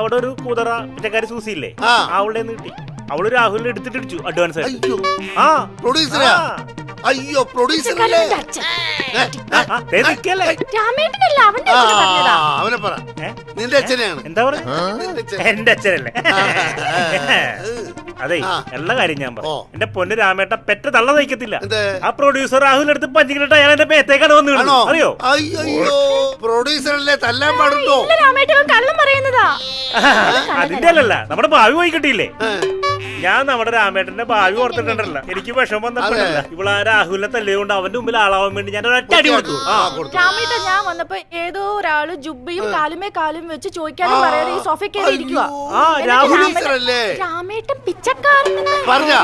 അവിടെ ഒരു കൂതറ പിറ്റക്കാരി സൂസിയില്ലേ, അവളുടെ കിട്ടി. അവള് രാഹുലിനെ എടുത്തിട്ടിടിച്ചു അഡ്വാൻസ് ആയിട്ട്. ആ പ്രൊഡ്യൂസറാ? അയ്യോ പ്രൊഡ്യൂസറല്ലേ? അവനെ പറ, നിന്റെ അച്ഛനെയാണ്. എന്താ പറയാ? എന്റെ അച്ഛനല്ലേ? അതെ, എല്ലാ കാര്യം ഞാൻ പറയാം. എന്റെ പൊന്ന് രാമേട്ട പെറ്റ തള്ള നയിക്കത്തില്ല. ആ പ്രൊഡ്യൂസർ രാഹുലിന്റെ അടുത്ത് പഞ്ചിക്കിട്ട് അയാൾ എന്റെ പേത്തേക്കാണ് വന്നു വീണു. അറിയോ? അയ്യോ പ്രൊഡ്യൂസറല്ലേ, തല്ലാൻ പാടുണ്ടോ? അതിന്റെ അല്ലല്ല, നമ്മുടെ ഭാവി പോയി കിട്ടിയില്ലേ. ഞാൻ നമ്മുടെ രാമേട്ടന്റെ ഭാവി ഓർത്തിട്ടുണ്ടല്ല. എനിക്ക് വിഷമം വന്നപ്പോഴല്ല, ഇവിടെ ആ രാഹുലിനെ തല്ലിയുകൊണ്ട് അവന്റെ മുമ്പിൽ ആളാവാൻ വേണ്ടി ഞാൻ ഒരൊറ്റ അടി കൊടുത്തു. രാമേട്ട ഞാൻ വന്നപ്പോ ഏതോ ഒരാള് ജുബ്ബയും കാലുമേ കാലും വെച്ച് ചോദിക്കാനും പറയാതെ ഈ സോഫയിൽ കയറി ഇരിക്കുക. രാമേട്ടൻ പിച്ചക്കാരൻ വെറുതെ